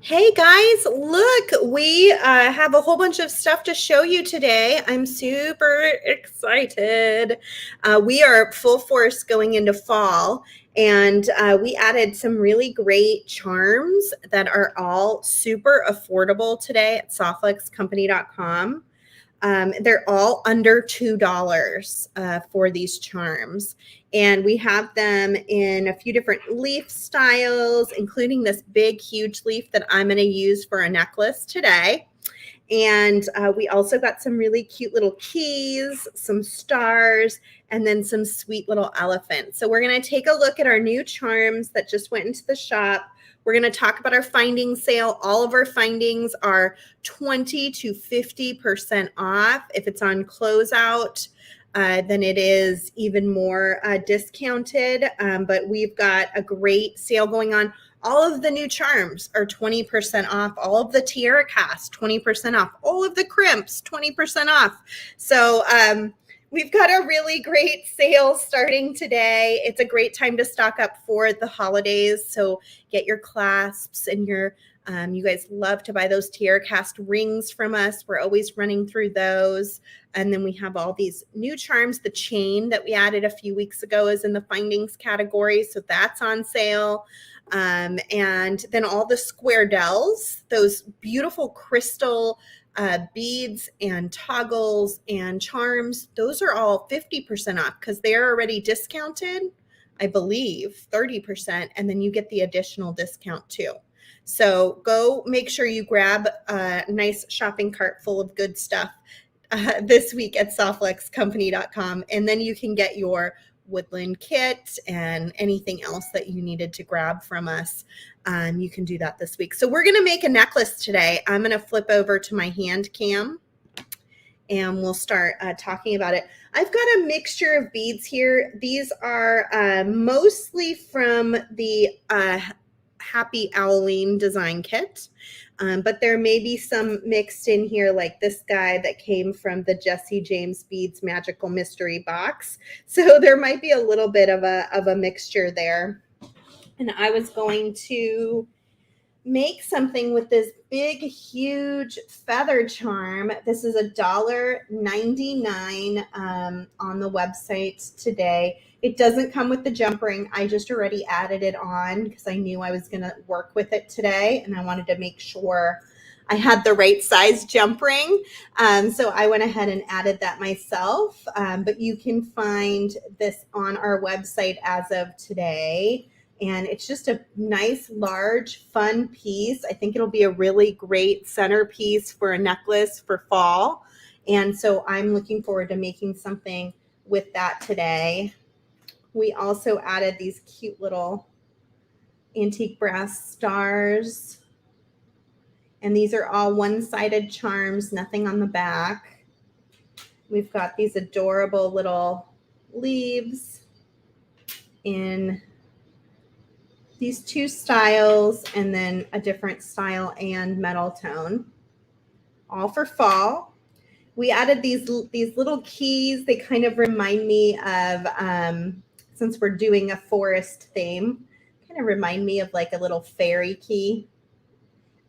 Hey guys, look, we have a whole bunch of stuff to show you today. I'm super excited. We are full force going into fall, and we added some really great charms that are all super affordable today at softluxcompany.com. They're all under $2 for these charms. And we have them in a few different leaf styles, including this big, huge leaf that I'm going to use for a necklace today. And we also got some really cute little keys, some stars, and then some sweet little elephants. So we're going to take a look at our new charms that just went into the shop. We're going to talk about our finding sale. All of our findings are 20 to 50% off. If it's on closeout, then it is even more discounted. But we've got a great sale going on. All of the new charms are 20% off. All of the Tierracast, 20% off. All of the crimps, 20% off. So we've got a really great sale starting today. It's a great time to stock up for the holidays. So get your clasps and your, you guys love to buy those Tierracast rings from us. We're always running through those. And then we have all these new charms. The chain that we added a few weeks ago is in the findings category. So that's on sale. And then all the square dells, those beautiful crystal beads and toggles and charms, those are all 50% off because they're already discounted, I believe, 30%, and then you get the additional discount too. So go make sure you grab a nice shopping cart full of good stuff this week at softluxcompany.com, and then you can get your woodland kit and anything else that you needed to grab from us. You can do that this week. So we're going to make a necklace today. I'm going to flip over to my hand cam and we'll start talking about it. I've got a mixture of beads here. These are mostly from the Happy Halloween design kit. But there may be some mixed in here, like this guy that came from the Jesse James Beads Magical Mystery Box. So there might be a little bit of a mixture there. And I was going to make something with this big, huge feather charm. This is $1.99 on the website today. It doesn't come with the jump ring. I just already added it on because I knew I was going to work with it today, and I wanted to make sure I had the right size jump ring. So I went ahead and added that myself. But you can find this on our website as of today. And it's just a nice, large, fun piece. I think it'll be a really great centerpiece for a necklace for fall. And so I'm looking forward to making something with that today. We also added these cute little antique brass stars. And these are all one-sided charms, nothing on the back. We've got these adorable little leaves in these two styles, and then a different style and metal tone, all for fall. We added these little keys. They kind of remind me of, since we're doing a forest theme, kind of remind me of like a little fairy key.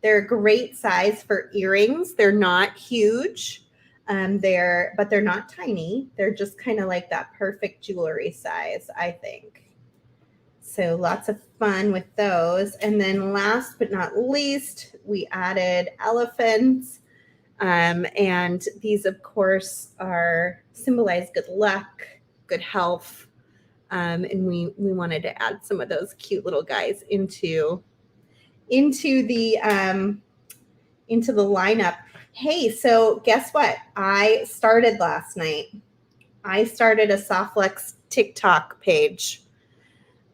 They're a great size for earrings. They're not huge, but they're not tiny. They're just kind of like that perfect jewelry size, I think. So lots of fun with those. And then last but not least, we added elephants. And these, of course, symbolize good luck, good health. And we wanted to add some of those cute little guys into the lineup. Hey, so guess what? I started last night. I started a Softlux TikTok page.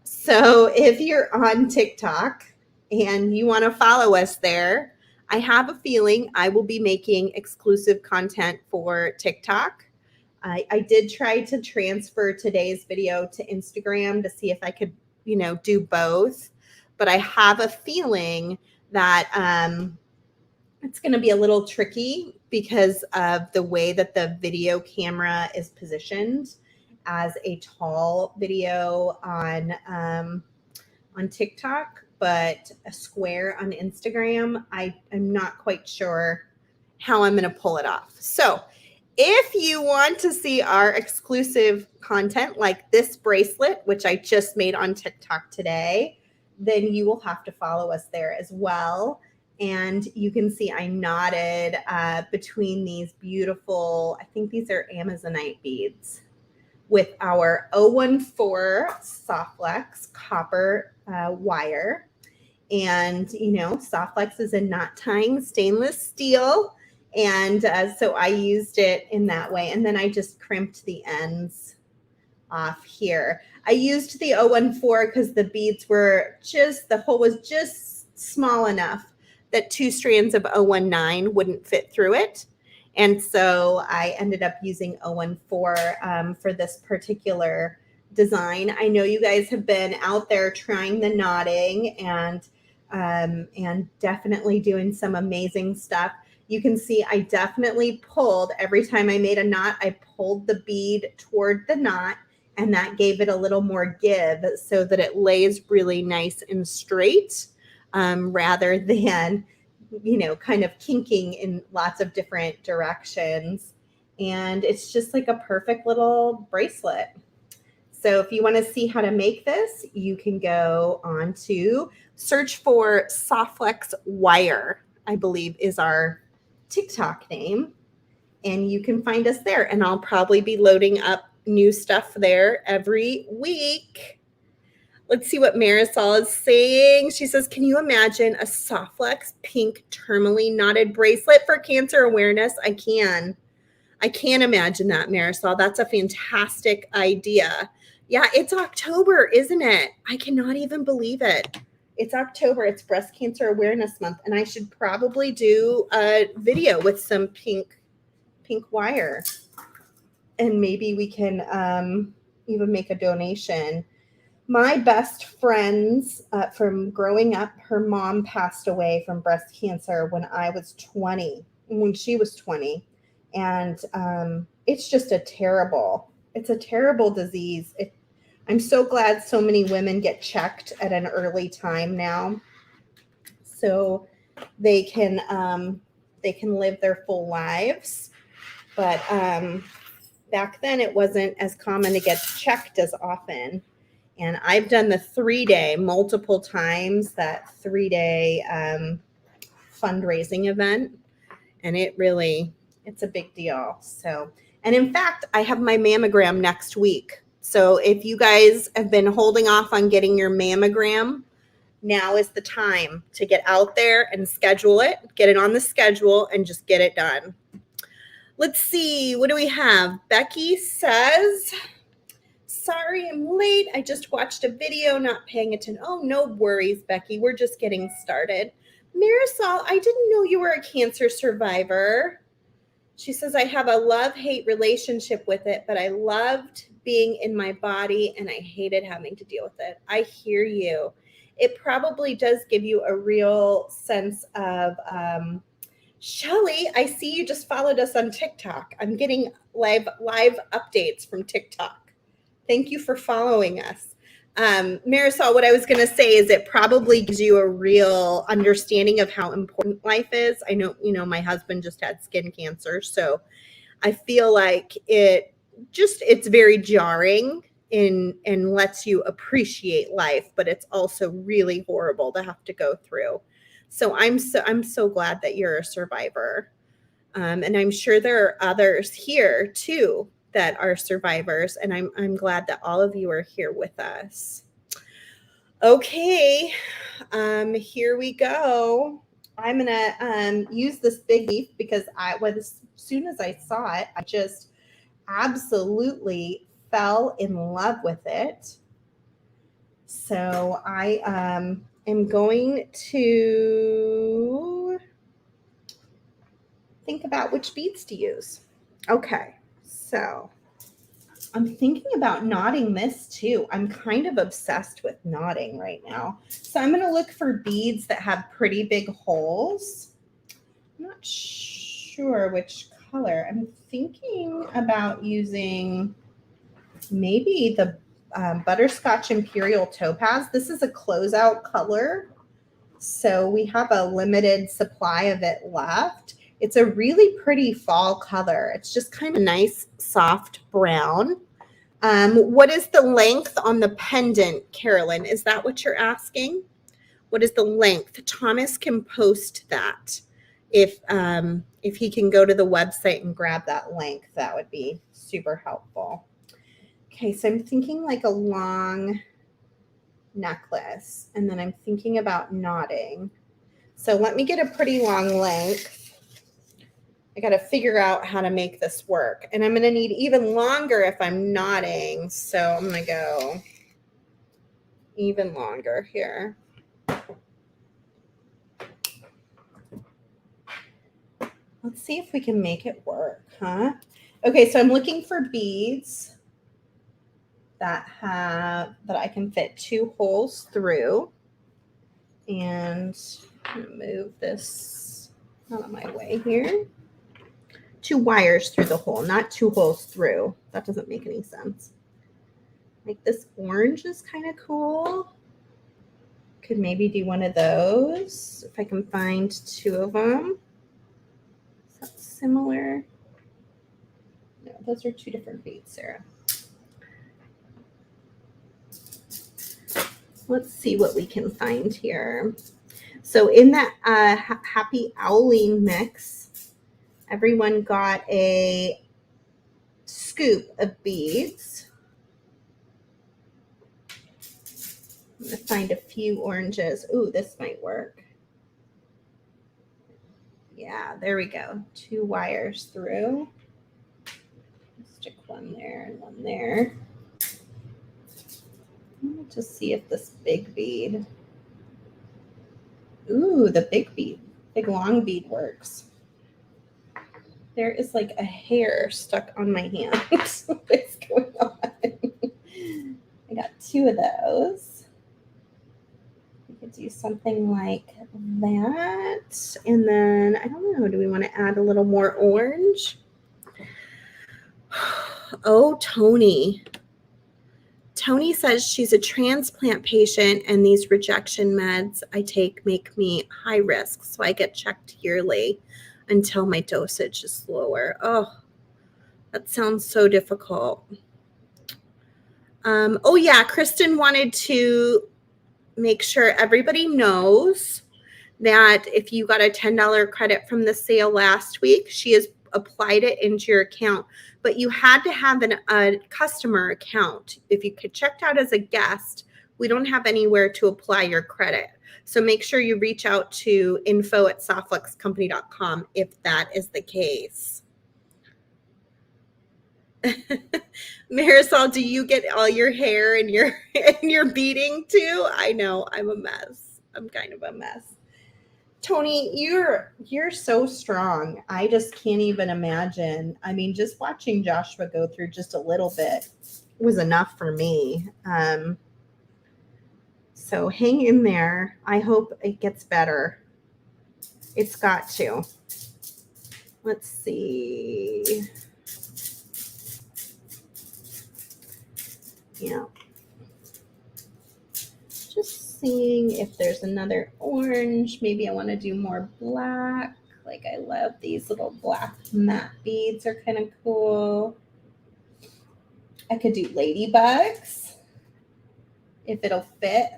So if you're on TikTok and you want to follow us there, I have a feeling I will be making exclusive content for TikTok. I did try to transfer today's video to Instagram to see if I could, do both. But I have a feeling that it's going to be a little tricky because of the way that the video camera is positioned as a tall video on TikTok. but a square on Instagram. I'm not quite sure how I'm going to pull it off. So if you want to see our exclusive content like this bracelet, which I just made on TikTok today, then you will have to follow us there as well. And you can see I knotted between these beautiful, I think these are Amazonite beads, with our 014 Softflex copper wire. And, you know, Softflex is a knot tying stainless steel. And so I used it in that way. And then I just crimped the ends off here. I used the 014 because the beads were just, the hole was just small enough that 2 strands of 019 wouldn't fit through it. And so I ended up using 014 for this particular design. I know you guys have been out there trying the knotting and definitely doing some amazing stuff. You can see I definitely pulled, every time I made a knot, I pulled the bead toward the knot, and that gave it a little more give so that it lays really nice and straight, rather than, you know, kind of kinking in lots of different directions. And it's just like a perfect little bracelet. So if you want to see how to make this, you can go on to search for Softflex Wire, I believe is our TikTok name, and you can find us there. And I'll probably be loading up new stuff there every week. Let's see what Marisol is saying. She says, can you imagine a Softflex pink tourmaline knotted bracelet for cancer awareness? I can imagine that, Marisol. That's a fantastic idea. Yeah, it's October, isn't it? I cannot even believe it. It's October. It's Breast Cancer Awareness Month, and I should probably do a video with some pink wire, and maybe we can even make a donation. My best friends from growing up, her mom passed away from breast cancer when she was 20. And it's just a terrible disease. I'm so glad so many women get checked at an early time now, so they can live their full lives. But back then it wasn't as common to get checked as often. And I've done the 3-day multiple times, that 3-day fundraising event, and it's a big deal. So, and in fact, I have my mammogram next week. So if you guys have been holding off on getting your mammogram, now is the time to get out there and schedule it, get it on the schedule, and just get it done. Let's see, what do we have? Becky says, sorry, I'm late. I just watched a video, not paying attention. Oh, no worries, Becky. We're just getting started. Marisol, I didn't know you were a cancer survivor. She says, I have a love-hate relationship with it, but I loved being in my body and I hated having to deal with it. I hear you. It probably does give you a real sense of, Shelly, I see you just followed us on TikTok. I'm getting live updates from TikTok. Thank you for following us. Marisol, what I was going to say is it probably gives you a real understanding of how important life is. I know, my husband just had skin cancer, so I feel like it's very jarring and lets you appreciate life, but it's also really horrible to have to go through. So I'm so glad that you're a survivor. And I'm sure there are others here too that are survivors, and I'm glad that all of you are here with us. Okay, here we go. I'm gonna use this big leaf because as soon as I saw it, I just absolutely fell in love with it. So I am going to think about which beads to use. Okay, so I'm thinking about knotting this too. I'm kind of obsessed with knotting right now. So I'm going to look for beads that have pretty big holes. I'm not sure which color. I'm thinking about using maybe the Butterscotch Imperial Topaz. This is a closeout color, so we have a limited supply of it left. It's a really pretty fall color. It's just kind of nice, soft brown. What is the length on the pendant, Carolyn? Is that what you're asking? What is the length? Thomas can post that. If he can go to the website and grab that length, that would be super helpful. Okay, so I'm thinking like a long necklace, and then I'm thinking about knotting. So let me get a pretty long length. I got to figure out how to make this work. And I'm going to need even longer if I'm knotting. So I'm going to go even longer here. Let's see if we can make it work, huh? Okay, so I'm looking for beads that I can fit 2 holes through. And I'm going to move this out of my way here. 2 wires through the hole, not 2 holes through. That doesn't make any sense. Like this orange is kind of cool. Could maybe do one of those if I can find 2 of them. Is that similar? No, those are 2 different beads, Sarah. Let's see what we can find here. So in that Happy Owling mix, everyone got a scoop of beads. I'm going to find a few oranges. Ooh, this might work. Yeah, there we go. 2 wires through. Stick one there and one there. Let me just see if this big bead. Ooh, the big bead, big long bead works. There is like a hair stuck on my hand. What's going on? I got 2 of those. We could do something like that. And then, I don't know, do we want to add a little more orange? Oh, Tony. Tony says she's a transplant patient and these rejection meds I take make me high risk, so I get checked yearly until my dosage is lower. Oh, that sounds so difficult. Oh yeah, Kristen wanted to make sure everybody knows that if you got a $10 credit from the sale last week, she has applied it into your account, but you had to have a customer account. If you could checked out as a guest, we don't have anywhere to apply your credit. So make sure you reach out to info@softluxcompany.com if that is the case. Marisol, do you get all your hair and your beading too? I know, I'm a mess. I'm kind of a mess. Tony, you're so strong. I just can't even imagine. I mean, just watching Joshua go through just a little bit was enough for me. So hang in there. I hope it gets better. It's got to. Let's see. Yeah. Just seeing if there's another orange. Maybe I want to do more black. Like I love these little black matte beads, are kind of cool. I could do ladybugs if it'll fit.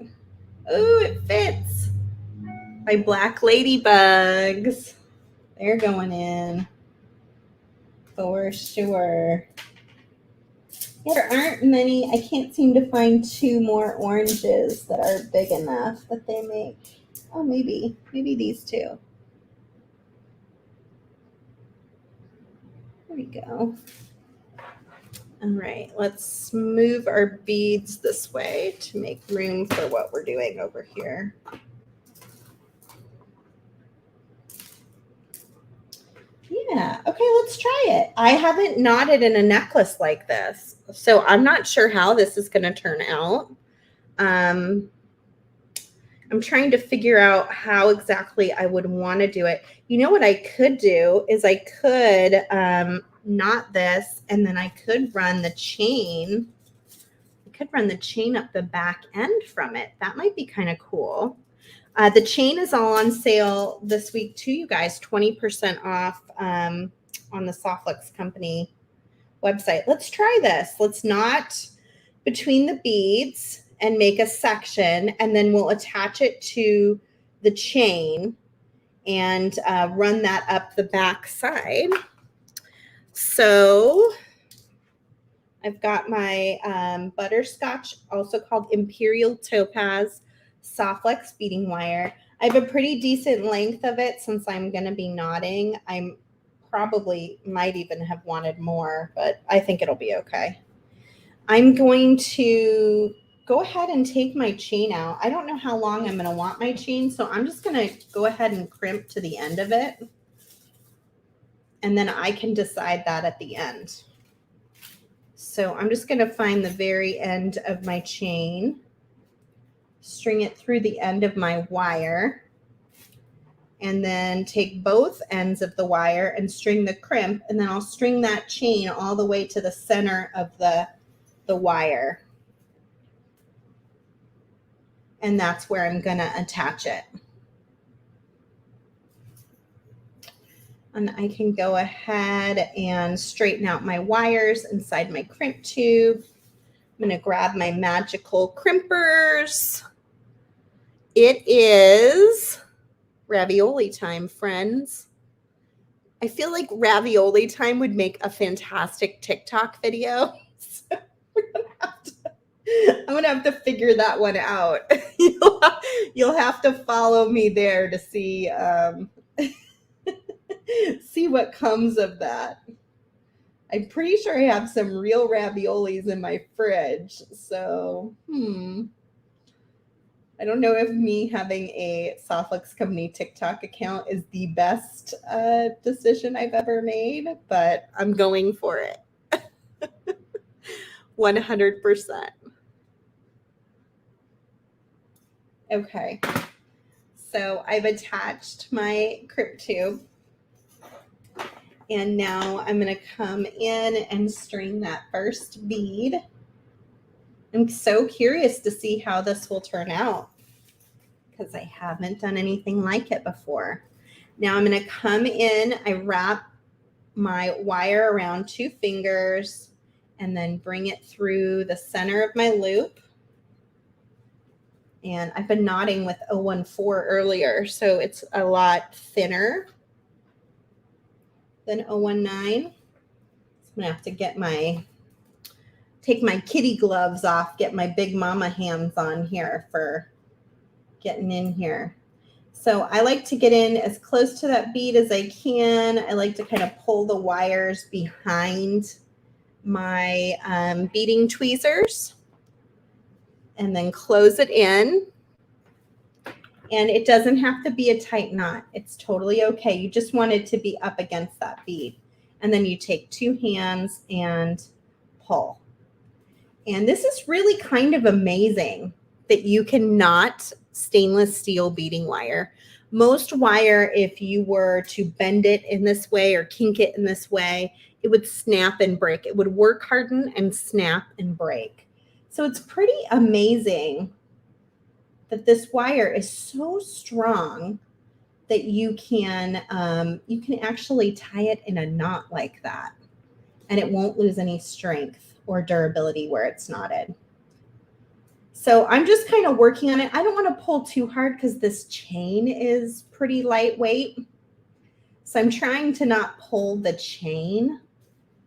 Ooh, it fits. My black ladybugs. They're going in for sure. Yeah, there aren't many. I can't seem to find 2 more oranges that are big enough that they make. Oh, maybe these 2. There we go. All right, let's move our beads this way to make room for what we're doing over here. Yeah, okay, let's try it. I haven't knotted in a necklace like this, so I'm not sure how this is going to turn out. I'm trying to figure out how exactly I would want to do it. You know what I could do is I could knot this, and then I could run the chain. I could run the chain up the back end from it. That might be kind of cool. The chain is all on sale this week too, you guys, 20% off on the Softflex Company website. Let's try this. Let's knot between the beads and make a section, and then we'll attach it to the chain and run that up the back side. So I've got my butterscotch, also called Imperial Topaz Softflex beading wire. I have a pretty decent length of it since I'm going to be knotting. I'm probably might even have wanted more, but I think it'll be okay. I'm going to go ahead and take my chain out. I don't know how long I'm going to want my chain, so I'm just going to go ahead and crimp to the end of it. And then I can decide that at the end. So I'm just going to find the very end of my chain, string it through the end of my wire, and then take both ends of the wire and string the crimp, and then I'll string that chain all the way to the center of the wire. And that's where I'm going to attach it. And I can go ahead and straighten out my wires inside my crimp tube. I'm going to grab my magical crimpers. It is ravioli time, friends. I feel like ravioli time would make a fantastic TikTok video. So I'm going to have to figure that one out. You'll have to follow me there to see see what comes of that. I'm pretty sure I have some real raviolis in my fridge. So, I don't know if me having a Softflex Company TikTok account is the best decision I've ever made, but I'm going for it. 100%. Okay. So I've attached my crimp tube. And now I'm going to come in and string that first bead. I'm so curious to see how this will turn out because I haven't done anything like it before. Now I'm going to come in, I wrap my wire around 2 fingers and then bring it through the center of my loop. And I've been knotting with 014 earlier, so it's a lot thinner than 019. I'm gonna have to take my kitty gloves off, get my big mama hands on here for getting in here. So I like to get in as close to that bead as I can. I like to kind of pull the wires behind my beading tweezers and then close it in. And it doesn't have to be a tight knot. It's totally okay. You just want it to be up against that bead. And then you take 2 hands and pull. And this is really kind of amazing that you can knot stainless steel beading wire. Most wire, if you were to bend it in this way or kink it in this way, it would snap and break. It would work harden and snap and break. So it's pretty amazing that this wire is so strong that you can actually tie it in a knot like that, and it won't lose any strength or durability where it's knotted. So I'm just kind of working on it. I don't want to pull too hard because this chain is pretty lightweight. So I'm trying to not pull the chain,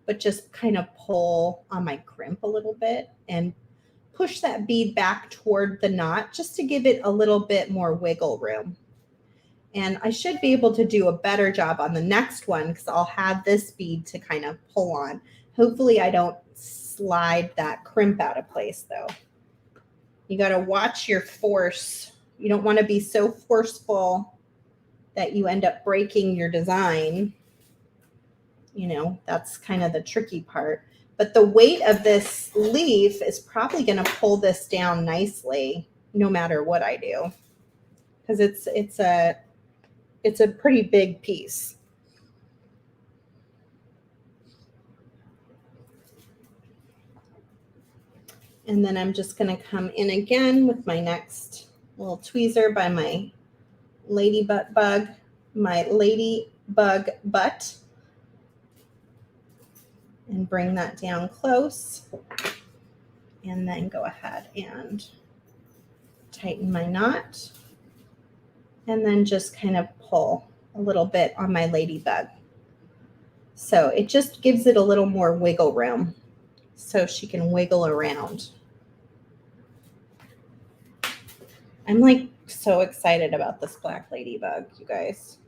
but just kind of pull on my crimp a little bit and push that bead back toward the knot just to give it a little bit more wiggle room. And I should be able to do a better job on the next one because I'll have this bead to kind of pull on. Hopefully I don't slide that crimp out of place though. You got to watch your force. You don't want to be so forceful that you end up breaking your design. You know, that's kind of the tricky part. But the weight of this leaf is probably going to pull this down nicely no matter what I do, because it's a pretty big piece. And then I'm just going to come in again with my next little tweezer by my ladybug butt, and bring that down close, and then go ahead and tighten my knot, and then just kind of pull a little bit on my ladybug. So it just gives it a little more wiggle room so she can wiggle around. I'm like so excited about this black ladybug, you guys.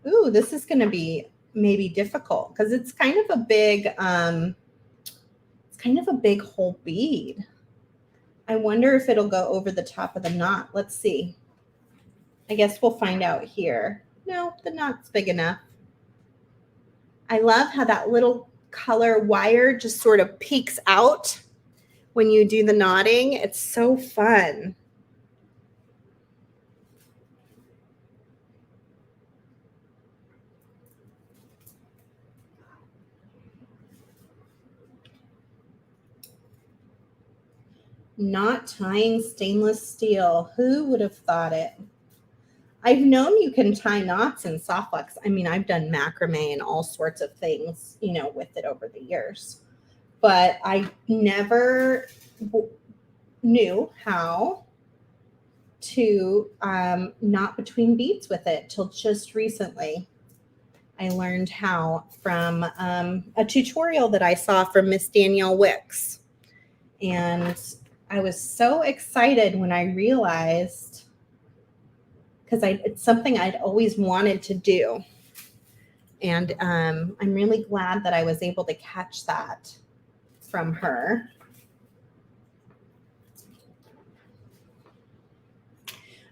Ooh, this is going to be maybe difficult because it's kind of a big, whole bead. I wonder if it'll go over the top of the knot. Let's see. I guess we'll find out here. No, the knot's big enough. I love how that little color wire just sort of peeks out when you do the knotting. It's so fun. Knot tying stainless steel. Who would have thought it? I've known you can tie knots in softflex. I mean, I've done macrame and all sorts of things, with it over the years. But I never knew how to knot between beads with it till just recently. I learned how from a tutorial that I saw from Miss Danielle Wicks. And I was so excited when I realized, because it's something I'd always wanted to do. And I'm really glad that I was able to catch that from her.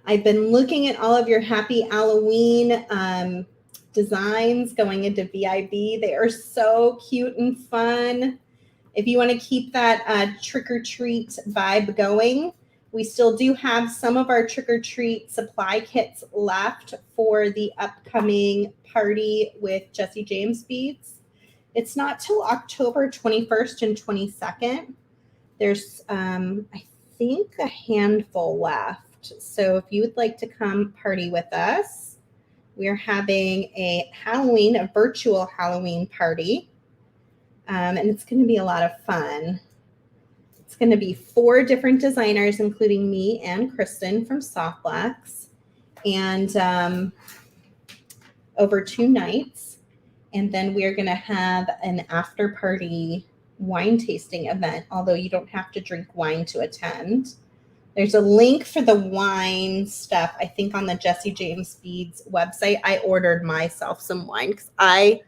I've been looking at all of your Happy Halloween designs going into VIB. They are so cute and fun. If you want to keep that trick-or-treat vibe going, we still do have some of our trick-or-treat supply kits left for the upcoming party with Jesse James beads. It's not till October 21st and 22nd. There's, I think, a handful left. So if you would like to come party with us, we are having a virtual Halloween party. And it's going to be a lot of fun. It's going to be 4 different designers, including me and Kristen from Softflex, and over 2 nights. And then we're going to have an after party wine tasting event, although you don't have to drink wine to attend. There's a link for the wine stuff, I think, on the Jesse James Beads website. I ordered myself some wine because I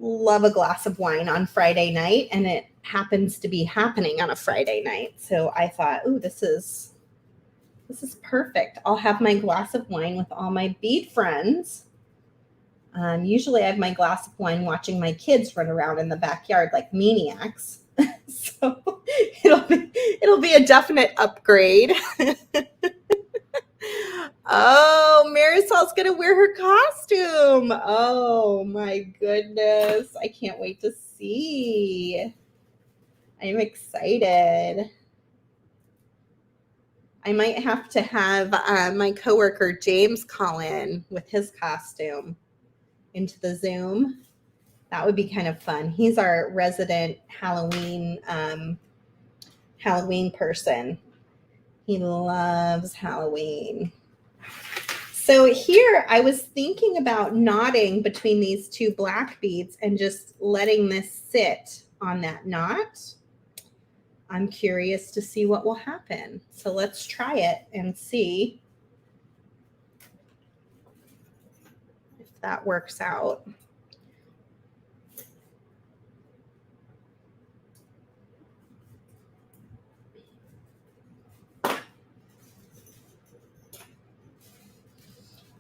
love a glass of wine on Friday night, and it happens to be happening on a Friday night. So I thought, ooh, this is perfect. I'll have my glass of wine with all my bead friends. Usually I have my glass of wine watching my kids run around in the backyard like maniacs. So it'll be a definite upgrade. Oh, Marisol's going to wear her costume. Oh, my goodness. I can't wait to see. I'm excited. I might have to have my coworker James call in with his costume into the Zoom. That would be kind of fun. He's our resident Halloween person. He loves Halloween. So here I was thinking about knotting between these 2 black beads and just letting this sit on that knot. I'm curious to see what will happen. So let's try it and see if that works out.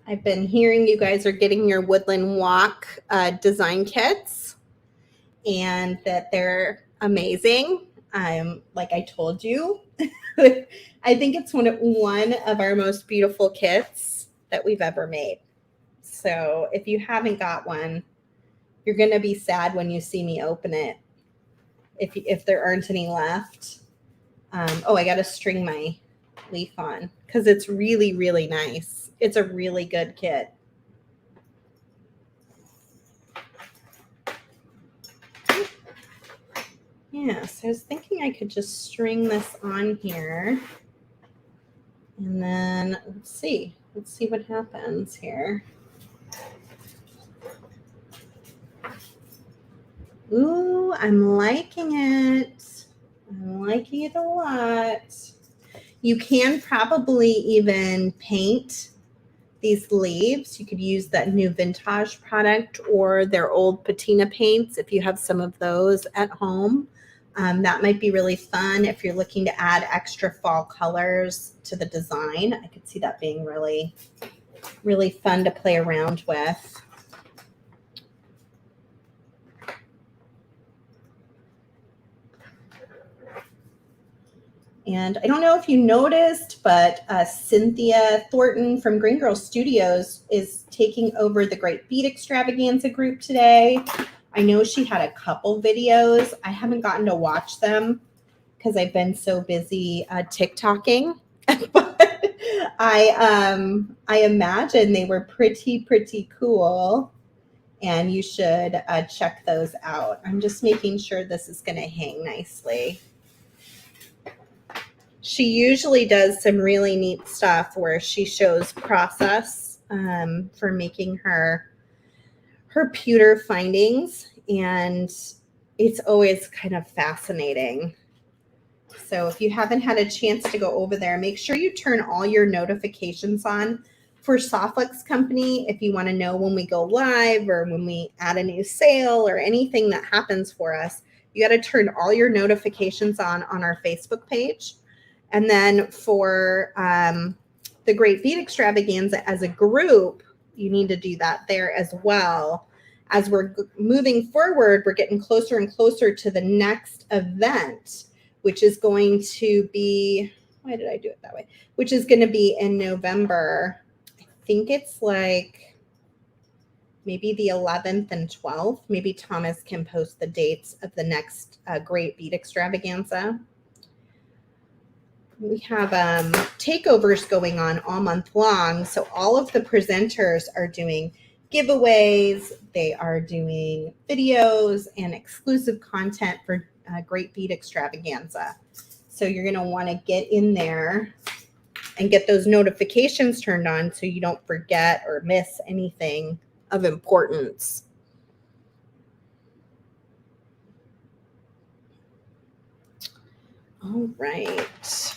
I've been hearing you guys are getting your Woodland Walk design kits and that they're amazing. Like I told you, I think it's one of our most beautiful kits that we've ever made. So if you haven't got one, you're going to be sad when you see me open it. if there aren't any left. Oh, I got to string my leaf on because it's really, really nice. It's a really good kit. Yeah, so I was thinking I could just string this on here. And then let's see what happens here. Ooh, I'm liking it. I'm liking it a lot. You can probably even paint these leaves. You could use that new Vintage product or their old patina paints if you have some of those at home. That might be really fun if you're looking to add extra fall colors to the design. I could see that being really, really fun to play around with. And I don't know if you noticed, but Cynthia Thornton from Green Girl Studios is taking over the Great Beat Extravaganza group today. I know she had a couple videos. I haven't gotten to watch them because I've been so busy TikToking. But I imagine they were pretty cool. And you should check those out. I'm just making sure this is going to hang nicely. She usually does some really neat stuff where she shows process for making her pewter findings, and it's always kind of fascinating. So if you haven't had a chance to go over there, make sure you turn all your notifications on for Softflex Company if you want to know when we go live or when we add a new sale or anything that happens for us. You got to turn all your notifications on our Facebook page. And then for the Great Beat Extravaganza as a group, you need to do that there as well. As we're moving forward, we're getting closer and closer to the next event, which is going to be, why did I do it that way? Which is going to be in November. I think it's like maybe the 11th and 12th. Maybe Thomas can post the dates of the next Great Beat Extravaganza. We have takeovers going on all month long. So all of the presenters are doing giveaways. They are doing videos and exclusive content for Great Beat Extravaganza. So you're going to want to get in there and get those notifications turned on so you don't forget or miss anything of importance. All right.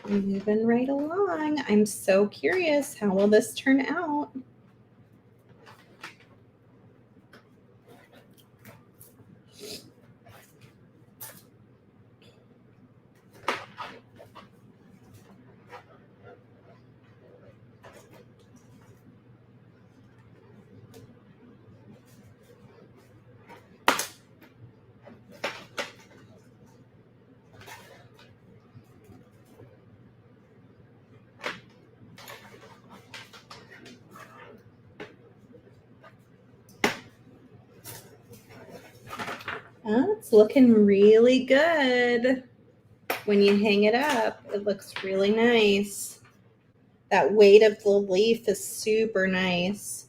Moving right along. I'm so curious. How will this turn out? Oh, it's looking really good. When you hang it up, it looks really nice. That weight of the leaf is super nice.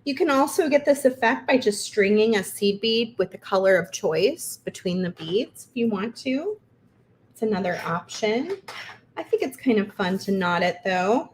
You can also get this effect by just stringing a seed bead with the color of choice between the beads if you want to. It's another option. I think it's kind of fun to knot it though.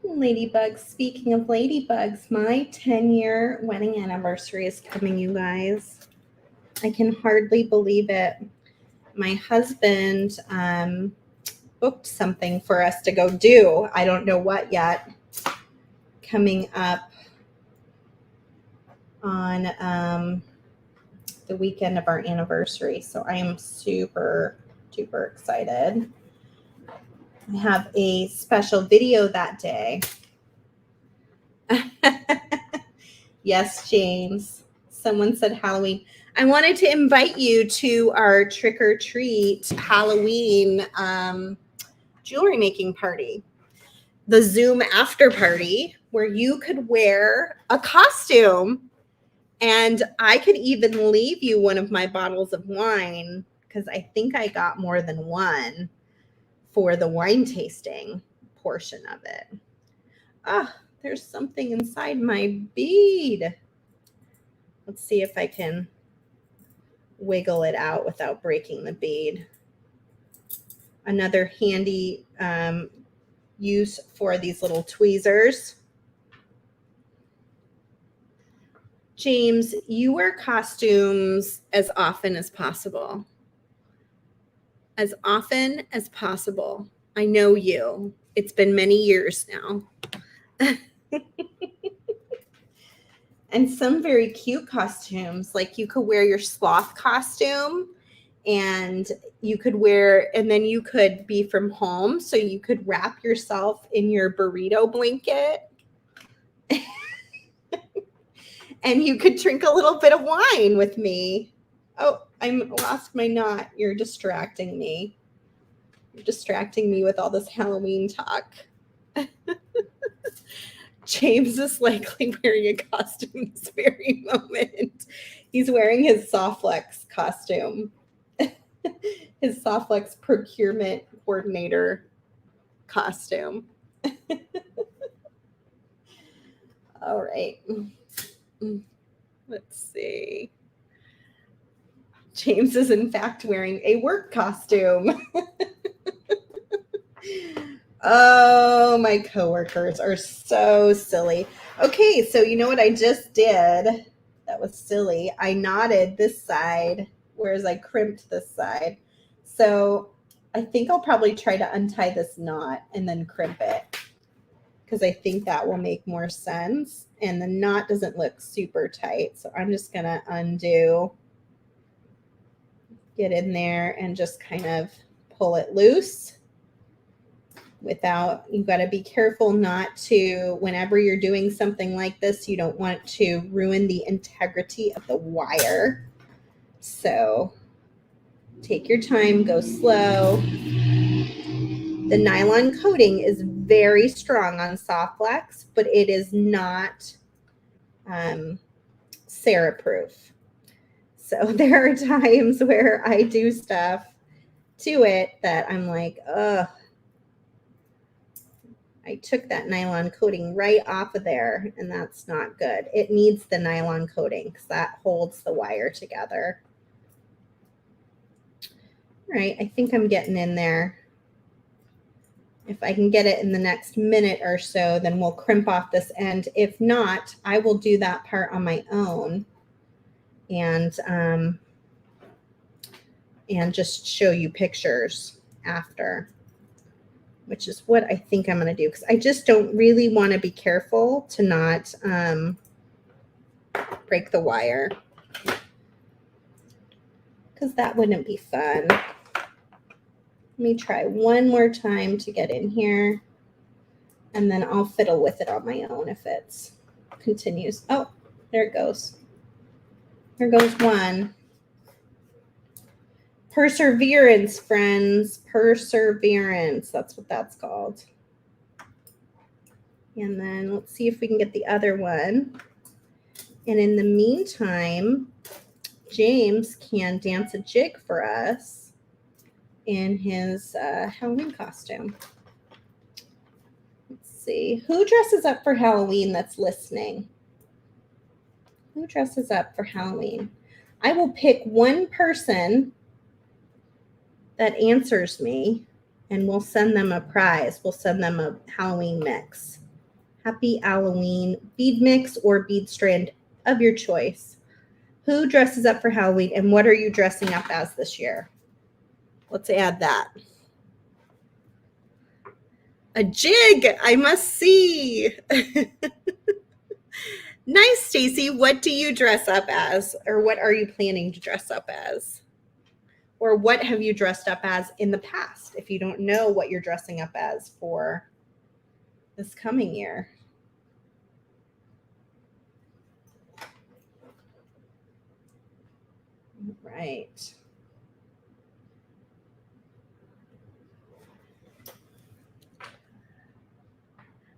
Ladybugs, speaking of ladybugs, my 10-year wedding anniversary is coming, you guys. I can hardly believe it. My husband booked something for us to go do. I don't know what yet. Coming up on the weekend of our anniversary. So I am super duper excited. I have a special video that day. Yes, James. Someone said Halloween. I wanted to invite you to our trick or treat Halloween jewelry making party, the Zoom after party, where you could wear a costume and I could even leave you one of my bottles of wine because I think I got more than one for the wine tasting portion of it. Ah, there's something inside my bead. Let's see if I can wiggle it out without breaking the bead. Another handy use for these little tweezers. James, you wear costumes as often as possible. As often as possible. I know you. It's been many years now. And some very cute costumes, like you could wear your sloth costume and you could wear, and then you could be from home. So you could wrap yourself in your burrito blanket and you could drink a little bit of wine with me. Oh, I lost my knot. You're distracting me. You're distracting me with all this Halloween talk. James is likely wearing a costume this very moment. He's wearing his Softflex costume. His Softflex procurement coordinator costume. All right. Let's see. James is in fact wearing a work costume. Oh, my coworkers are so silly. Okay, so you know what I just did? That was silly. I knotted this side, whereas I crimped this side. So I think I'll probably try to untie this knot and then crimp it because I think that will make more sense. And the knot doesn't look super tight. So I'm just going to undo, get in there and just kind of pull it loose. Without, you've got to be careful not to, whenever you're doing something like this, you don't want to ruin the integrity of the wire. So take your time, go slow. The nylon coating is very strong on Softflex, but it is not Sarah-proof. So there are times where I do stuff to it that I'm like, ugh. I took that nylon coating right off of there, and that's not good. It needs the nylon coating because that holds the wire together. All right, I think I'm getting in there. If I can get it in the next minute or so, then we'll crimp off this end. If not, I will do that part on my own and just show you pictures after, which is what I think I'm going to do because I just don't really want to be careful to not break the wire because that wouldn't be fun. Let me try one more time to get in here and then I'll fiddle with it on my own if it continues. Oh, there it goes. There goes one. Perseverance, friends. Perseverance. That's what that's called. And then let's see if we can get the other one. And in the meantime, James can dance a jig for us in his Halloween costume. Let's see. Who dresses up for Halloween that's listening? Who dresses up for Halloween? I will pick one person that answers me, and we'll send them a prize. We'll send them a Halloween mix. Happy Halloween bead mix or bead strand of your choice. Who dresses up for Halloween and what are you dressing up as this year? Let's add that. A jig, I must see. Nice, Stacy. What do you dress up as? Or what are you planning to dress up as? Or what have you dressed up as in the past if you don't know what you're dressing up as for this coming year? Right.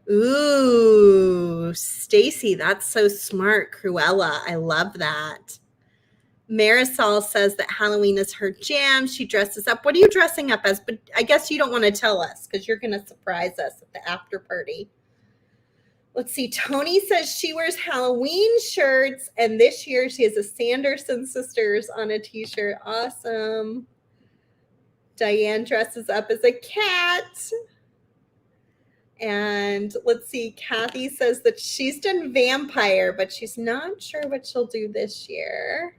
Ooh, Stacy, that's so smart. Cruella, I love that. Marisol says that Halloween is her jam. She dresses up. What are you dressing up as? But I guess you don't want to tell us because you're going to surprise us at the after party. Let's see. Tony says she wears Halloween shirts, and this year she has a Sanderson Sisters on a t-shirt. Awesome. Diane dresses up as a cat. And let's see. Kathy says that she's done vampire, but she's not sure what she'll do this year.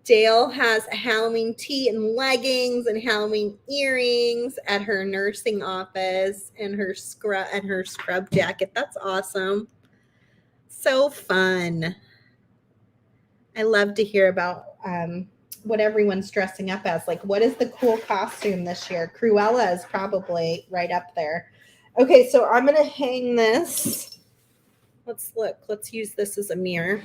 Dale has a Halloween tee and leggings and Halloween earrings at her nursing office and her scrub jacket. That's awesome. So fun. I love to hear about what everyone's dressing up as. Like, what is the cool costume this year? Cruella is probably right up there. Okay, so I'm going to hang this. Let's look. Let's use this as a mirror.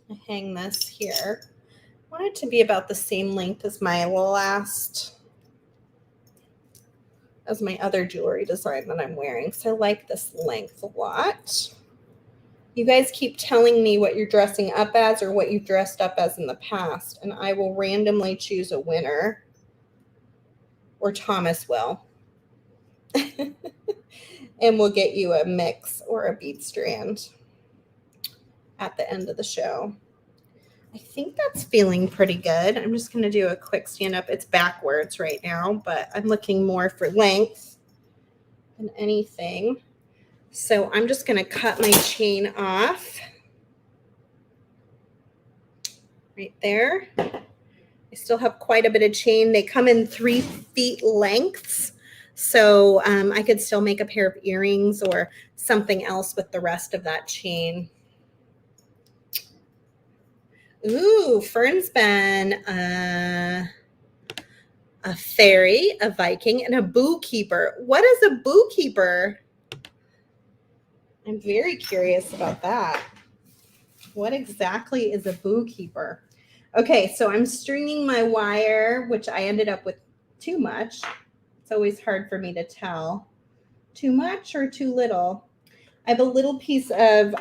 I hang this here. I want it to be about the same length as my other jewelry design that I'm wearing. So I like this length a lot. You guys keep telling me what you're dressing up as or what you've dressed up as in the past, and I will randomly choose a winner, or Thomas will. And we'll get you a mix or a bead strand at the end of the show. I think that's feeling pretty good. I'm just going to do a quick stand up. It's backwards right now, but I'm looking more for length than anything. So I'm just going to cut my chain off right there. I still have quite a bit of chain. They come in 3 feet lengths. So I could still make a pair of earrings or something else with the rest of that chain. Ooh, Fern's been a fairy, a Viking, and a boo keeper. What is a boo keeper? I'm very curious about that. What exactly is a boo keeper? Okay, so I'm stringing my wire, which I ended up with too much. It's always hard for me to tell. Too much or too little? I have a little piece of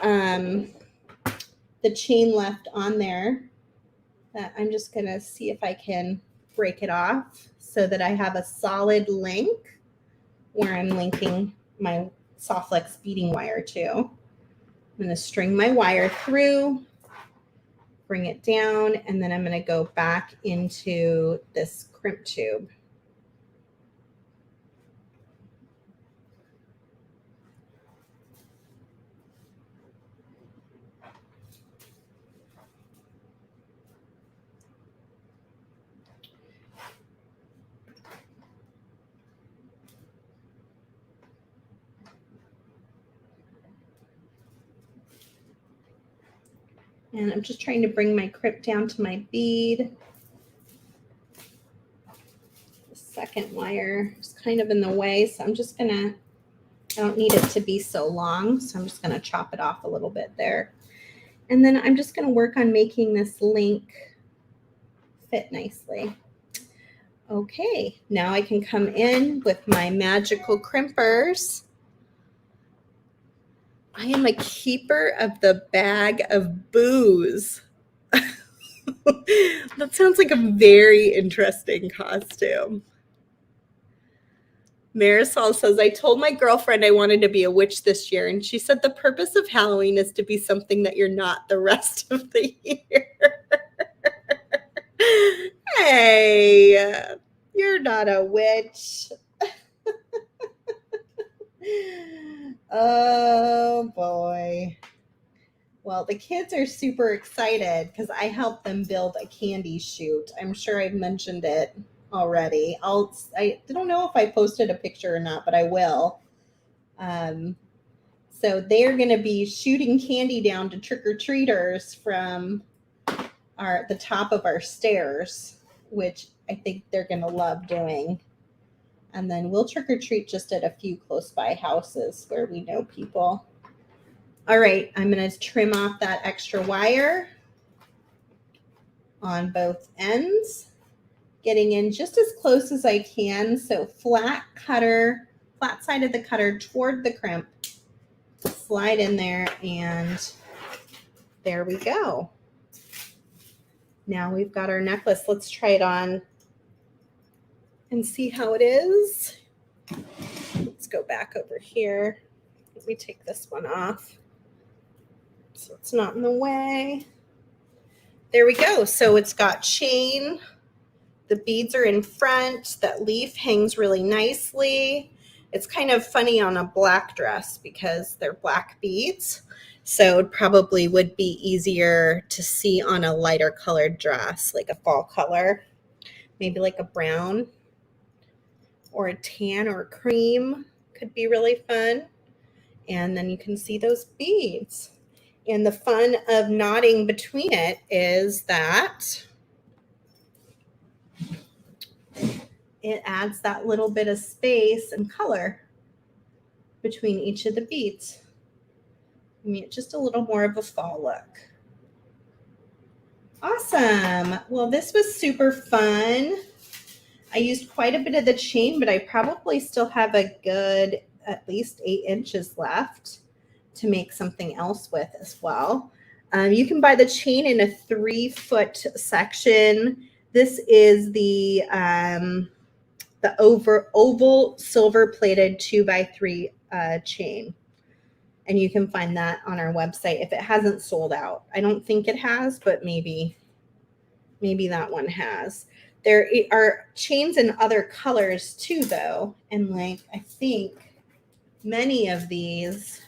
the chain left on there that I'm just going to see if I can break it off so that I have a solid link where I'm linking my Softflex beading wire to. I'm going to string my wire through, bring it down, and then I'm going to go back into this crimp tube. And I'm just trying to bring my crimp down to my bead. The second wire is kind of in the way, so I'm just gonna, I don't need it to be so long, so I'm just gonna chop it off a little bit there. And then I'm just gonna work on making this link fit nicely. Okay, now I can come in with my magical crimpers. I am a keeper of the bag of booze. That sounds like a very interesting costume. Marisol says, I told my girlfriend I wanted to be a witch this year, and she said the purpose of Halloween is to be something that you're not the rest of the year. Hey, you're not a witch. Oh boy. Well, the kids are super excited because I helped them build a candy chute. I'm sure I've mentioned it already. I don't know if I posted a picture or not, but I will. Um, so they're going to be shooting candy down to trick-or-treaters from the top of our stairs, which I think they're going to love doing. And then we'll trick-or-treat just at a few close by houses where we know people. All right, I'm going to trim off that extra wire on both ends, getting in just as close as I can. So flat side of the cutter toward the crimp, slide in there, and there we go. Now we've got our necklace. Let's try it on and see how it is. Let's go back over here. Let me take this one off so it's not in the way. There we go. So it's got chain. The beads are in front. That leaf hangs really nicely. It's kind of funny on a black dress because they're black beads. So it probably would be easier to see on a lighter colored dress, like a fall color, maybe like a brown or a tan or a cream could be really fun. And then you can see those beads. And the fun of knotting between it is that it adds that little bit of space and color between each of the beads. I mean, just a little more of a fall look. Awesome. Well, this was super fun. I used quite a bit of the chain, but I probably still have a good at least 8 inches left to make something else with as well. You can buy the chain in a 3-foot section. This is the oval silver plated 2x3 chain. And you can find that on our website if it hasn't sold out. I don't think it has, but maybe that one has. There are chains in other colors too, though. And like, I think many of these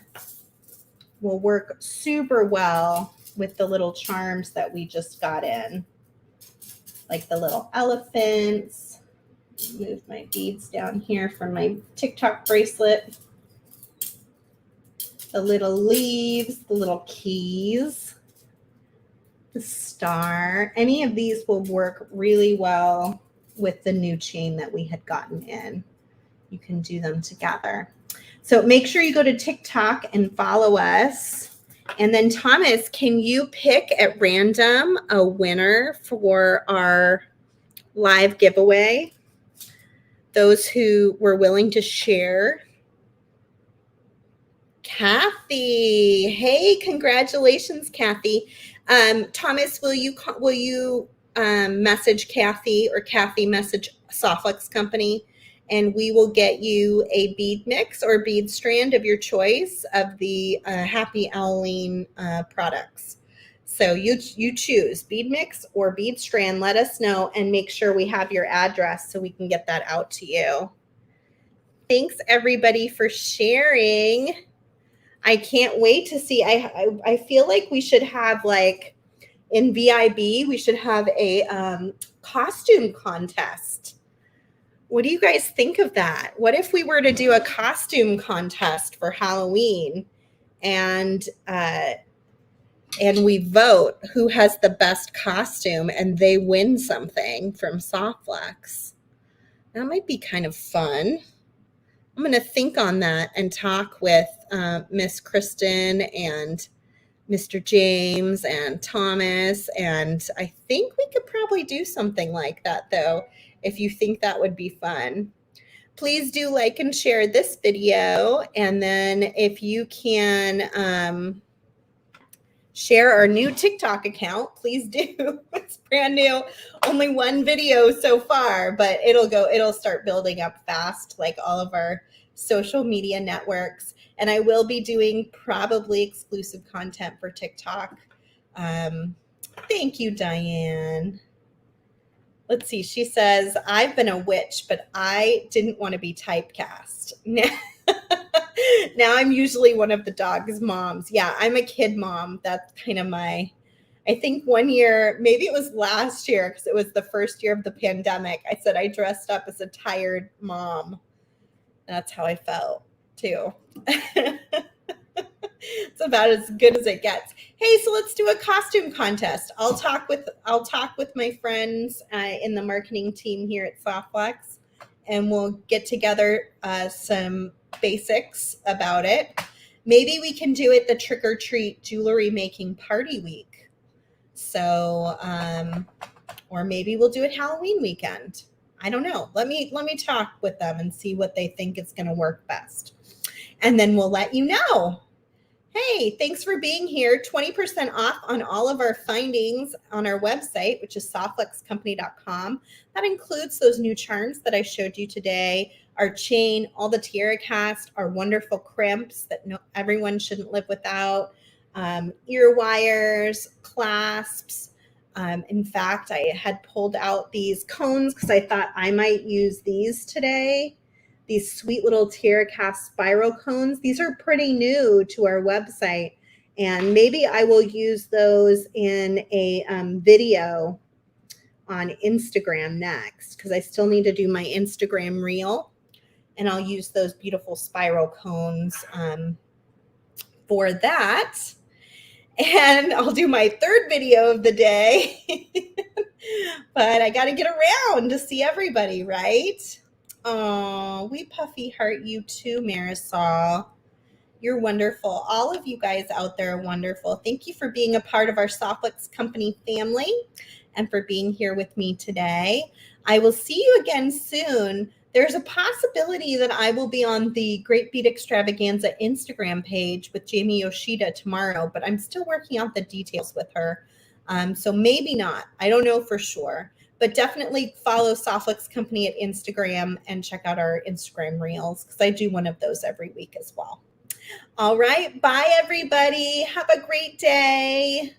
will work super well with the little charms that we just got in. Like the little elephants. Move my beads down here from my TikTok bracelet. The little leaves, the little keys, the star. Any of these will work really well with the new chain that we had gotten in. You can do them together. So make sure you go to TikTok and follow us. And then Thomas, can you pick at random a winner for our live giveaway? Those who were willing to share. Kathy. Hey, congratulations, Kathy. Thomas, will you message Kathy or Kathy message Softflex Company, and we will get you a bead mix or bead strand of your choice of the Happy Owling products. So you choose bead mix or bead strand. Let us know and make sure we have your address so we can get that out to you. Thanks everybody for sharing. I can't wait to see. I feel like we should have, like, in VIB, we should have a costume contest. What do you guys think of that? What if we were to do a costume contest for Halloween and we vote who has the best costume and they win something from Softflex? That might be kind of fun. I'm going to think on that and talk with Miss Kristen and Mr. James and Thomas. And I think we could probably do something like that, though, if you think that would be fun. Please do like and share this video. And then if you can share our new TikTok account, please do. It's brand new. Only one video so far, but it'll start building up fast, like all of our social media networks. And I will be doing probably exclusive content for TikTok. Thank you, Diane. Let's see. She says, I've been a witch, but I didn't want to be typecast. Now I'm usually one of the dog's moms. Yeah, I'm a kid mom. That's kind of I think one year, maybe it was last year, because it was the first year of the pandemic, I said I dressed up as a tired mom. That's how I felt too. It's about as good as it gets. Hey, so let's do a costume contest. I'll talk with my friends in the marketing team here at Softflex, and we'll get together some basics about it. Maybe we can do it the trick or treat jewelry making party week. So, or maybe we'll do it Halloween weekend. I don't know. Let me talk with them and see what they think is going to work best, and then we'll let you know. Hey, thanks for being here. 20% off on all of our findings on our website, which is softflexcompany.com. That includes those new charms that I showed you today, our chain, all the Tierracast, our wonderful crimps that everyone shouldn't live without, ear wires, clasps. In fact, I had pulled out these cones because I thought I might use these today. These sweet little Tierracast spiral cones. These are pretty new to our website, and maybe I will use those in a video on Instagram next, because I still need to do my Instagram reel, and I'll use those beautiful spiral cones for that. And I'll do my third video of the day, but I got to get around to see everybody, right? Oh, we puffy heart you too, Marisol. You're wonderful. All of you guys out there are wonderful. Thank you for being a part of our Softflex Company family and for being here with me today. I will see you again soon. There's a possibility that I will be on the Great Beat Extravaganza Instagram page with Jamie Yoshida tomorrow, but I'm still working out the details with her. So maybe not. I don't know for sure. But definitely follow Softflex Company at Instagram and check out our Instagram reels, because I do one of those every week as well. All right. Bye, everybody. Have a great day.